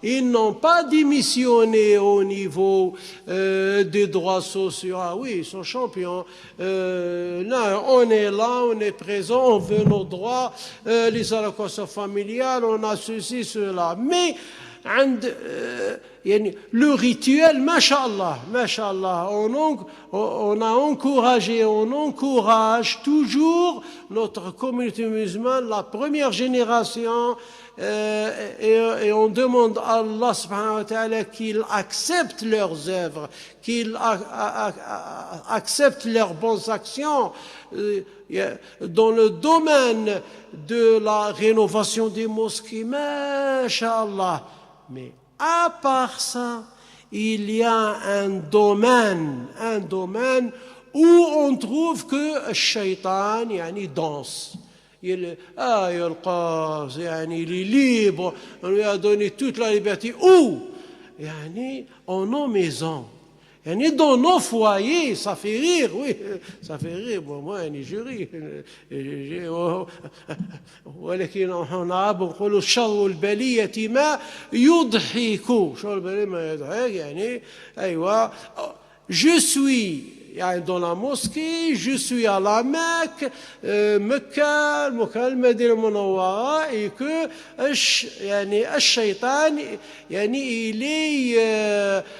Ils n'ont pas démissionné au niveau des droits sociaux. Ah oui, ils sont champions. Là, on est là, on est présent, on veut nos droits, les allocations familiales, on a ceci, cela. Mais le rituel, mashallah, on a encouragé, on encourage toujours notre communauté musulmane, la première génération, et on demande à Allah subhanahu wa ta'ala qu'il accepte leurs œuvres, qu'il accepte leurs bonnes actions dans le domaine de la rénovation des mosquées, mashallah. Mais à part ça, il y a un domaine où on trouve que le shaitan danse. Il est libre, on lui a donné toute la liberté. Où? En nos maisons. Dans nos foyers, ça fait rire, oui, ça fait rire. Bon, moi, je ris. ولكن هنا بنقولوا شر البلية ما يضحك. شر البلية ما يضحك أيوة. Je suis dans la mosquée, je suis à la Mecque, Mecca, المدينة المنورة, et que الشيطان il est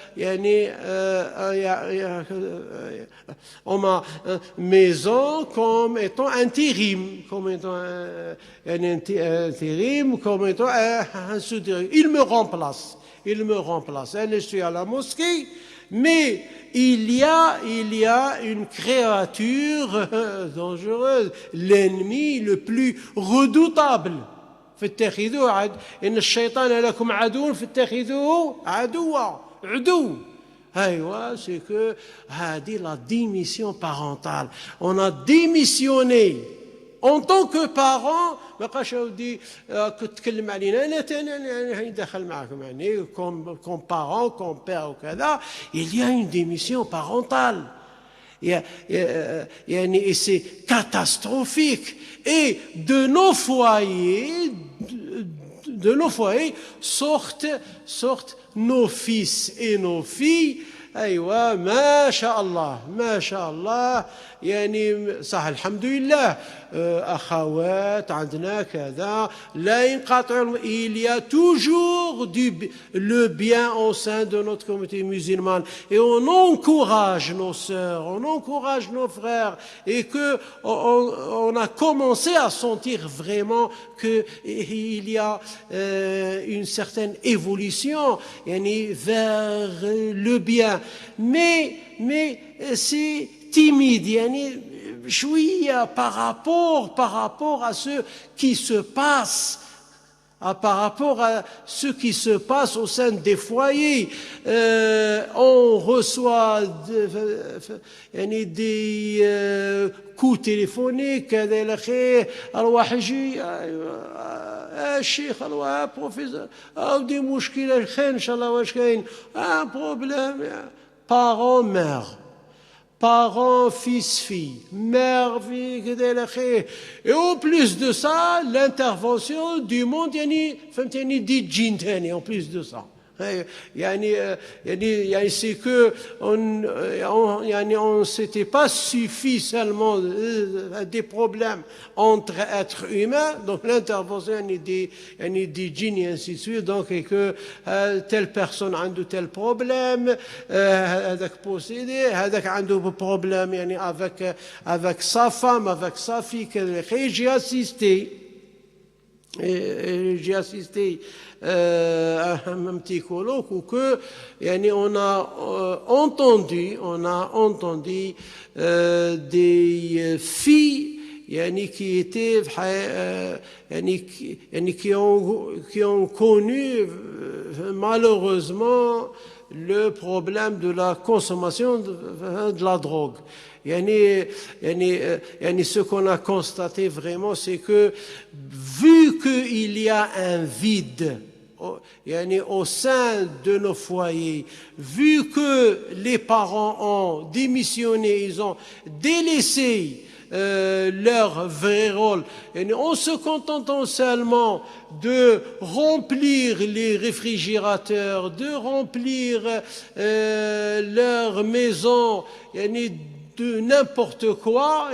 on m'a maison comme étant intérim, comme étant intérim, comme étant un sous-directeur. Il me remplace. Je suis à la mosquée, mais il y a une créature dangereuse, l'ennemi le plus redoutable. فاتخذوه إن الشيطان لكم عدو فاتخذوه عدو. C'est que la démission parentale. On a démissionné en tant que parents. ما بقاش اودي كتكلم علينا انا ندخل معكم comme parents, comme père وكذا. Il y a une démission parentale. Et c'est catastrophique. Et de nos foyers sortent nos fils et nos filles. أيوة ما شاء الله صح الحمد لله أخوات عندنا كذا لا ينقطع. Il y a toujours le bien au sein de notre communauté musulmane, et on encourage nos sœurs, on encourage nos frères, et que on a commencé à sentir vraiment que il y a une certaine évolution vers le bien, mais c'est timide, شوية par rapport à ce qui se passe, par rapport à ce qui se passe au sein des foyers. On reçoit des coups téléphoniques, الواحد يجي الشيخ الواحد بروفيسور دي مشكلة خير إن شاء الله واش كاين un problème. Parents, fils, filles, mère, fille, et en plus de ça, l'intervention du monde, dit djinn, en plus de ça. C'est que on s'était pas suffi seulement des problèmes entre êtres humains, donc l'intervention des djinns et ainsi de suite, donc et que telle personne a de tel problème, هذاك possédé, هذاك عنده problème avec sa femme, avec sa fille. J'ai assisté à un petit colloque où que on a entendu des filles qui étaient qui ont connu malheureusement le problème de la consommation de la drogue. Ce qu'on a constaté vraiment, c'est que vu qu'il y a un vide au sein de nos foyers, vu que les parents ont démissionné, ils ont délaissé leur vrai rôle, en se contentant seulement de remplir les réfrigérateurs, de remplir leurs maisons, de n'importe quoi,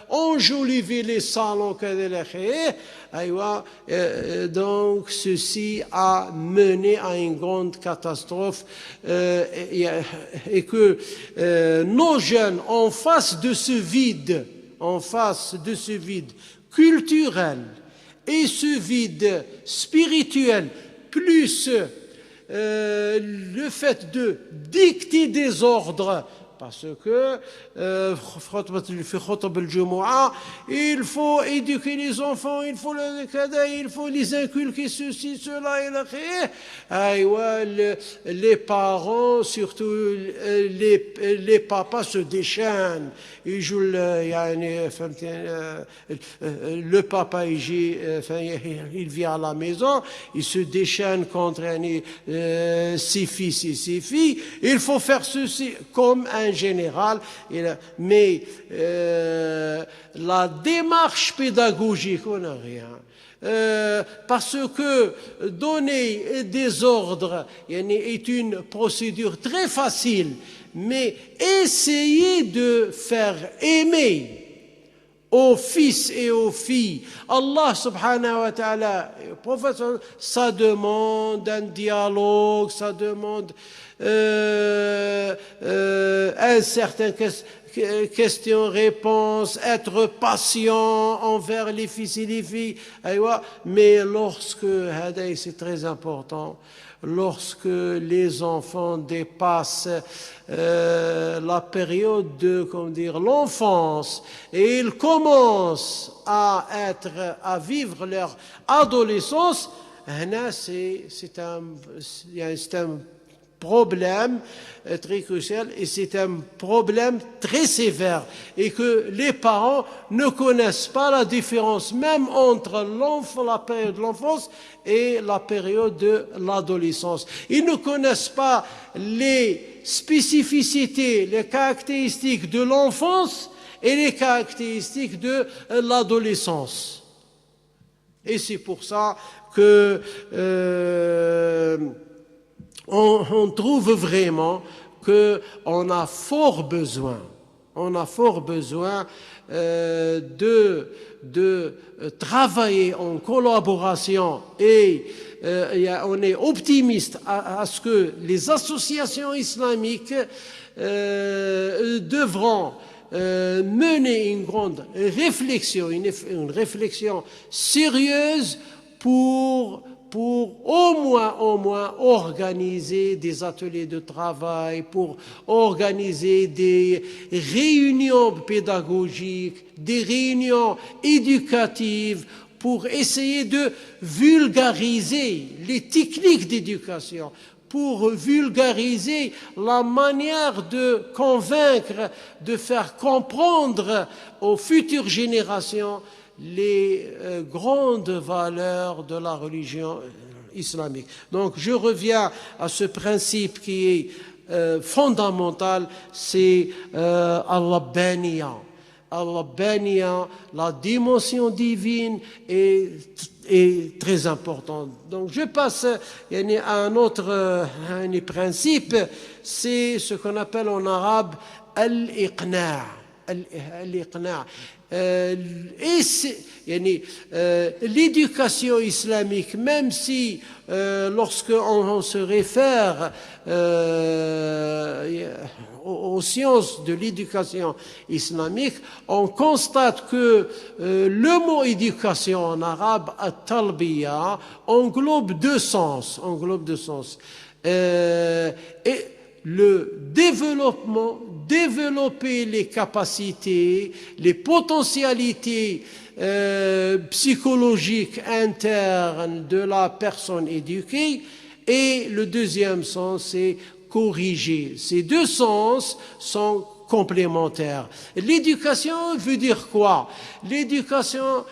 enjoliver les salons, donc ceci a mené à une grande catastrophe et que nos jeunes, en face de ce vide culturel et ce vide spirituel, plus le fait de dicter des ordres, parce que il faut éduquer les enfants, il faut les inculquer ceci, cela, les parents, surtout les papas se déchaînent. Ils jouent le papa il vient à la maison, il se déchaîne contre ses fils et ses filles. Il faut faire ceci comme un général, mais la démarche pédagogique, on n'a rien. Parce que donner des ordres est une procédure très facile, mais essayer de faire aimer aux fils et aux filles Allah subhanahu wa ta'ala, ça demande un dialogue, ça demande un certain question-réponse, être patient envers les fils et les filles. Mais c'est très important, lorsque les enfants dépassent la période de l'enfance et ils commencent à vivre leur adolescence, c'est un problème très crucial et c'est un problème très sévère, et que les parents ne connaissent pas la différence même entre la période de l'enfance et la période de l'adolescence. Ils ne connaissent pas les spécificités, les caractéristiques de l'enfance et les caractéristiques de l'adolescence. Et c'est pour ça que on trouve vraiment qu'on a fort besoin de travailler en collaboration, et on est optimiste à ce que les associations islamiques devront mener une grande réflexion, une réflexion sérieuse pour au moins organiser des ateliers de travail, pour organiser des réunions pédagogiques, des réunions éducatives, pour essayer de vulgariser les techniques d'éducation, pour vulgariser la manière de convaincre, de faire comprendre aux futures générations les grandes valeurs de la religion islamique. Donc je reviens à ce principe qui est fondamental, c'est al-Rabbaniya. Al-Rabbaniya, la dimension divine est très importante. Donc je passe à un autre principe, c'est ce qu'on appelle en arabe al-Iqna'. Al-Iqna'. L'éducation islamique, même si lorsqu'on se réfère aux sciences de l'éducation islamique, on constate que le mot éducation en arabe, at-talbiya, englobe deux sens. Et le développer les capacités, les potentialités psychologiques internes de la personne éduquée, et le deuxième sens, c'est corriger. Ces deux sens sont complémentaires. L'éducation veut dire quoi? L'éducation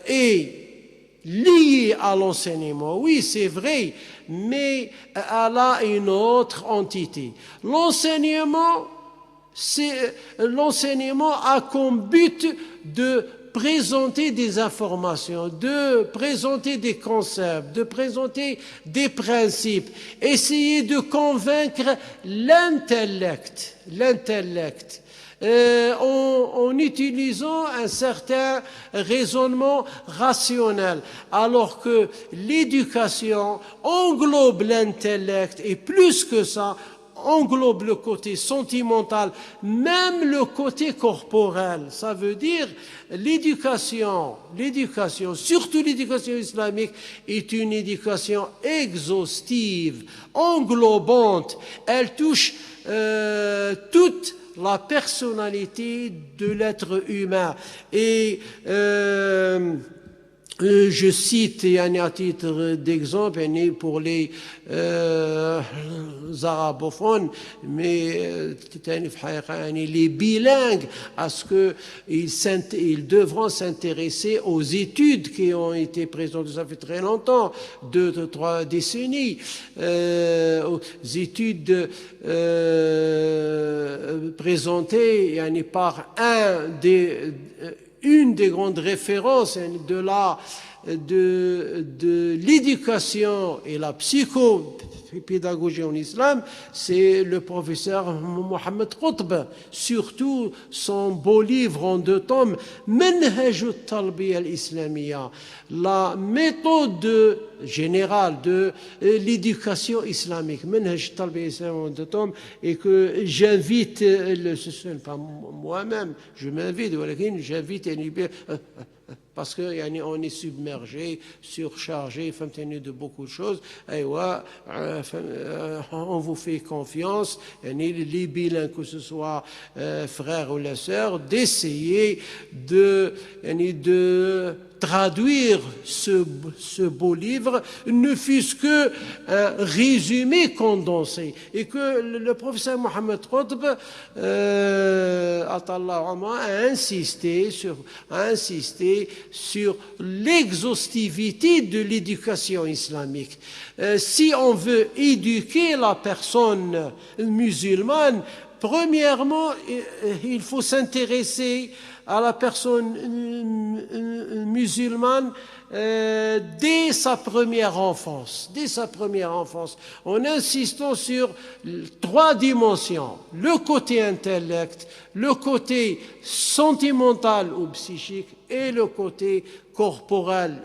est liée à l'enseignement, oui, c'est vrai, mais elle a une autre entité. L'enseignement L'enseignement a comme but de présenter des informations, de présenter des concepts, de présenter des principes, essayer de convaincre l'intellect, en utilisant un certain raisonnement rationnel, alors que l'éducation englobe l'intellect et plus que ça, englobe le côté sentimental, même le côté corporel. Ça veut dire l'éducation, surtout l'éducation islamique, est une éducation exhaustive, englobante. Elle touche toute la personnalité de l'être humain. Et je cite à titre d'exemple pour les arabophones, mais les bilingues, à ce qu'ils devront s'intéresser aux études qui ont été présentes, ça fait très longtemps, 2-3 décennies, aux études présentées par une des grandes références de l'éducation et la psychopédagogie en islam, c'est le professeur Mohamed Qutb, surtout son beau livre en 2 tomes, Manhaj al-Tarbiya al-Islamiyya, la méthode générale de l'éducation islamique, Manhaj al-Tarbiya al-Islamiyya en 2 tomes, et que j'invite, ce n'est pas moi-même, j'invite parce que on est submergé, surchargé, de beaucoup de choses. On vous fait confiance, les bilingues, que ce soit frères ou la sœur, d'essayer de traduire ce beau livre, ne fût-ce que un résumé condensé. Et que le professeur Mohamed Qutb a insisté sur l'exhaustivité de l'éducation islamique. Si on veut éduquer la personne musulmane, premièrement, il faut s'intéresser à la personne musulmane dès sa première enfance, en insistant sur 3 dimensions: le côté intellect, le côté sentimental ou psychique et le côté corporel.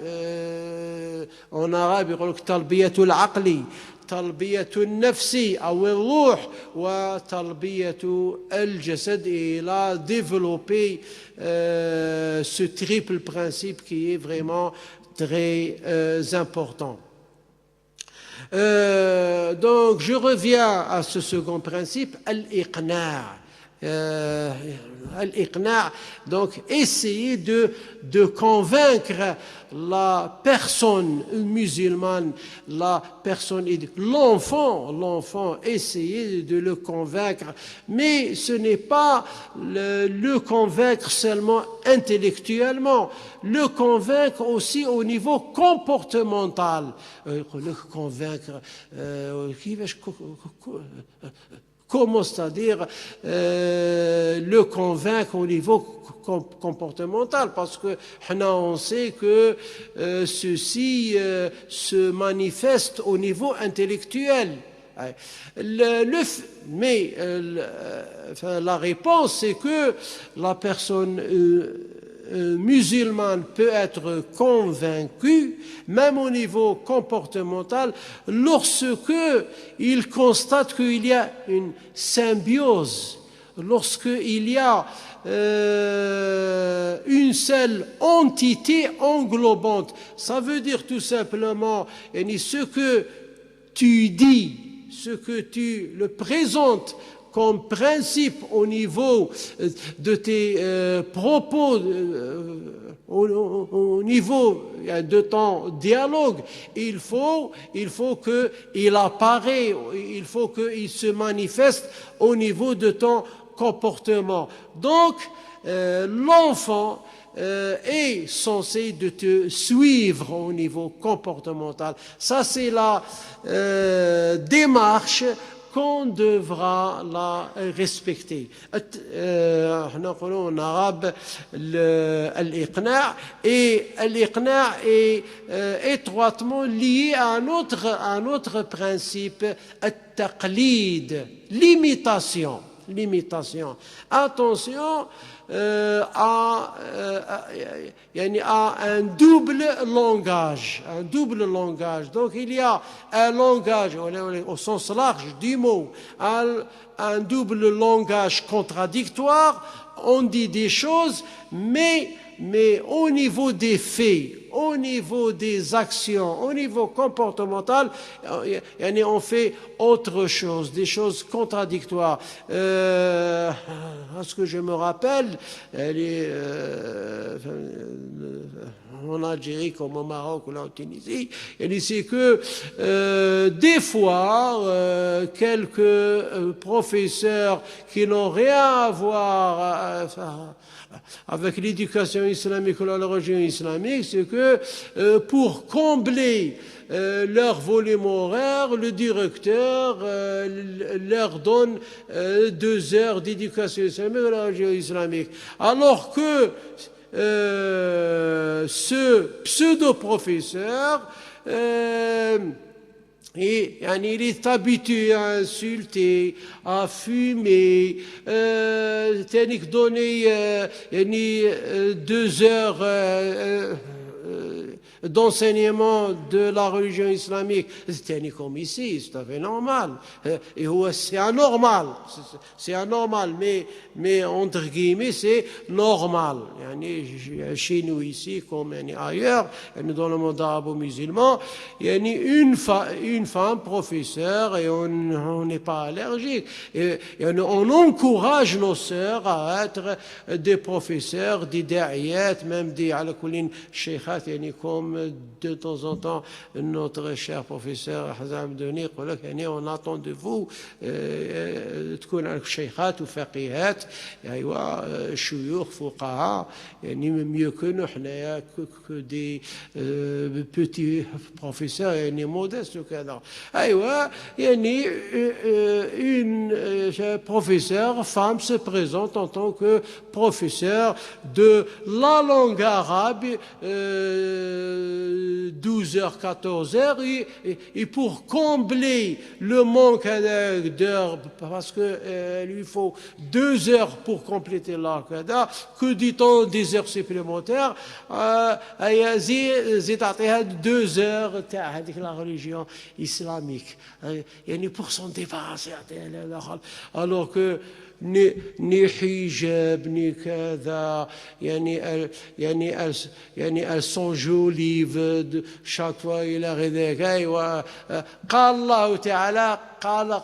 En arabe, il dit talbiyatul aqli, talbiyatul nafsi ou al-ruh wa talbiyatul al-jasad. Et il a développé ce triple principe qui est vraiment très important. Donc je reviens à ce second principe, al-iqna'. Donc essayer de convaincre la personne musulmane, l'enfant, essayer de le convaincre, mais ce n'est pas le convaincre seulement intellectuellement, le convaincre aussi au niveau comportemental, le convaincre comment, c'est-à-dire le convaincre au niveau comportemental, parce que on sait que ceci se manifeste au niveau intellectuel. Mais la réponse, c'est que la personne musulmane peut être convaincue, même au niveau comportemental, lorsque il constate qu'il y a une symbiose, lorsqu'il y a une seule entité englobante. Ça veut dire tout simplement, ce que tu dis, ce que tu le présentes comme principe au niveau de tes propos, au niveau de ton dialogue, il faut qu'il apparaît, il faut qu'il se manifeste au niveau de ton comportement. Donc, l'enfant est censé de te suivre au niveau comportemental. Ça, c'est la démarche qu'on devra la respecter. On appelle en arabe l'iqna', et l'iqna' est étroitement lié à un autre principe, at-taqlid, l'imitation. Attention à un double langage. Donc il y a un langage au sens large du mot, un double langage contradictoire. On dit des choses, mais au niveau des faits, au niveau des actions, au niveau comportemental, on fait autre chose, des choses contradictoires. À ce que je me rappelle, en Algérie comme au Maroc ou là en Tunisie, c'est que des fois, quelques professeurs qui n'ont rien à voir avec l'éducation islamique ou la religion islamique, c'est que pour combler leur volume horaire, le directeur leur donne 2 heures d'éducation islamique ou la religion islamique. Alors que ce pseudo-professeur et il est habitué à insulter, à fumer, donner 2 heures d'enseignement de la religion islamique. C'est comme ici, c'est tout à fait normal. Et c'est anormal, mais entre guillemets, c'est normal. Chez nous ici, comme ailleurs, dans le monde arabo-musulman, il y a une femme professeure et on n'est pas allergique. Et on encourage nos sœurs à être des professeurs, des da'iyat, même des alakoulin sheikhat, comme de temps en temps notre cher professeur Hazam Doni, on attend de vous تكون شيخات وفقيهات ايوا شيوخ فقهاء mieux que nous حنايا que des petits professeurs modestes وكذا ايوا une professeure femme se présente en tant que professeur de la langue arabe 12h, 14h, et pour combler le manque d'heures, parce que lui faut 2 heures pour compléter l'Aqada, que dit-on des heures supplémentaires, زي 2 heures avec la religion islamique, pour s'en débarrasser, alors que ni hijab, ni كذا, elles sont jolies chaque fois il arrive قال الله تعالى قال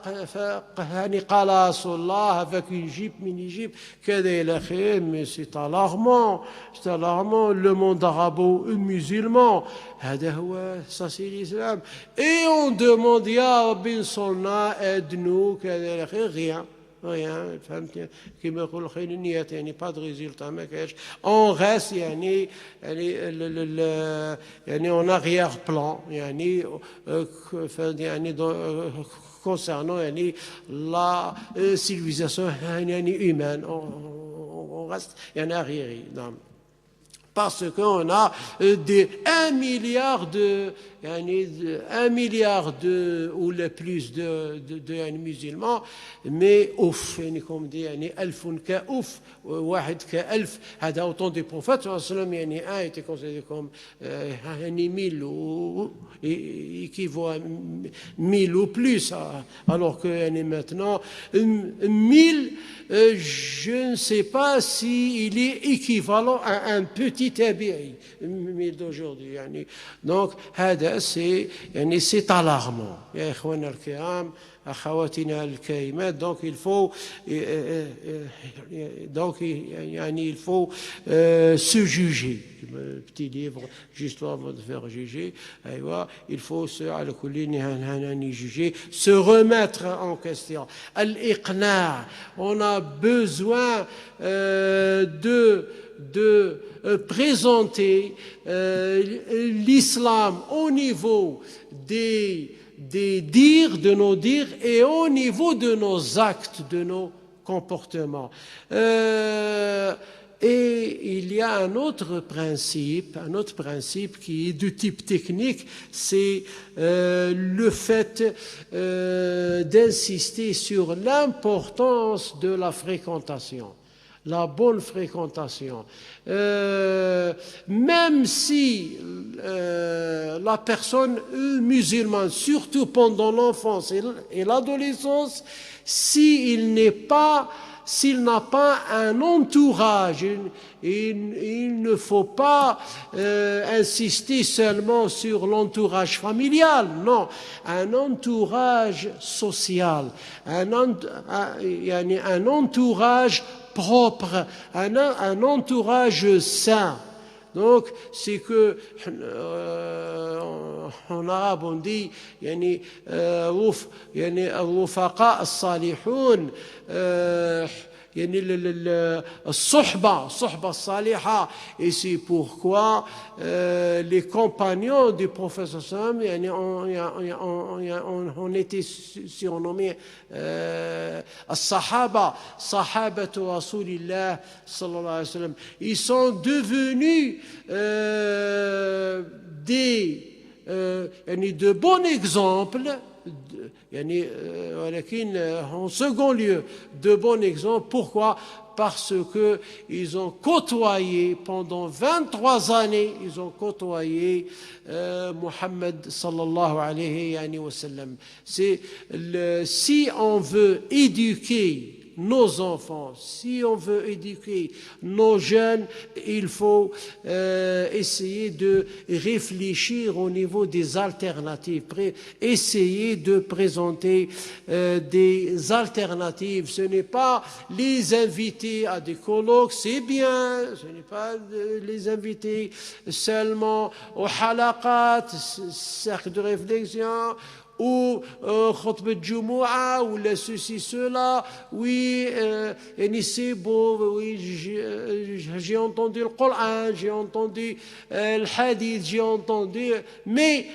رسول الله avec une jupe, mini jupe كذا إلى آخره. Mais c'est alarmant, le monde arabo-musulman, ça c'est l'islam, et on demande يا ربي انصرنا, aide-nous, كذا إلى آخره, rien, فهمت كما يقول خير النيات, pas de résultat, ما كاينش. On reste en arrière-plan, concernant la civilisation humaine, on reste arriéré. Parce qu'on a 1 milliard ou le plus de musulmans, mais ouf, comme dit, 1000 كأوف, واحد كألف. هذا autant des prophètes, un était considéré comme 1000 ou équivaut à 1000 ou plus, alors que maintenant 1000, je ne sais pas s'il est équivalent à un petit tabi'i d'aujourd'hui. Donc c'est alarmant. Ya ikhwana al-kiram, akhawatina al-karimat, donc il faut se juger. Petit livre juste avant de faire juger, il faut se juger, se remettre en question. Al-iqna', on a besoin de présenter l'islam au niveau dires, de nos dires et au niveau de nos actes, de nos comportements. Et il y a un autre principe qui est de type technique, c'est le fait d'insister sur l'importance de la fréquentation, la bonne fréquentation. Même si la personne musulmane, surtout pendant l'enfance et l'adolescence, s'il n'a pas un entourage, il ne faut pas insister seulement sur l'entourage familial, non, un entourage social, un entourage propre, un entourage sain. Donc, c'est que en arabe on dit الرفقاء الصالحون الصحبة الصالحة, et c'est pourquoi les compagnons du prophète ont été surnommés الصحابة صحابة رسول الله صلى الله عليه وسلم. Ils sont devenus de bons exemples, en second lieu, de bons exemples. Pourquoi? Parce que ils ont côtoyé pendant 23 années, ils ont côtoyé Muhammad sallallahu alayhi wa sallam. Si on veut éduquer nos enfants, si on veut éduquer nos jeunes, il faut essayer de réfléchir au niveau des alternatives, essayer de présenter des alternatives. Ce n'est pas les inviter à des colloques, c'est bien, ce n'est pas les inviter seulement au halaqat, cercle de réflexion, ou khutbah de Jumu'ah, ou ceci, cela, oui, c'est beau, oui, j'ai entendu le Coran, j'ai entendu le hadith, j'ai entendu, mais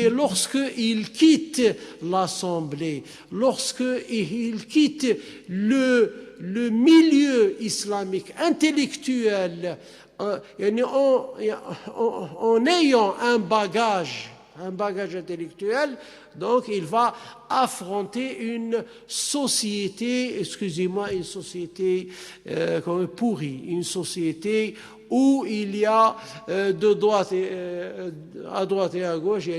lorsqu'il quitte l'assemblée, lorsqu'il quitte le milieu islamique intellectuel, en ayant un bagage intellectuel, donc il va affronter une société, une société pourrie, une société où il y a à droite et à gauche,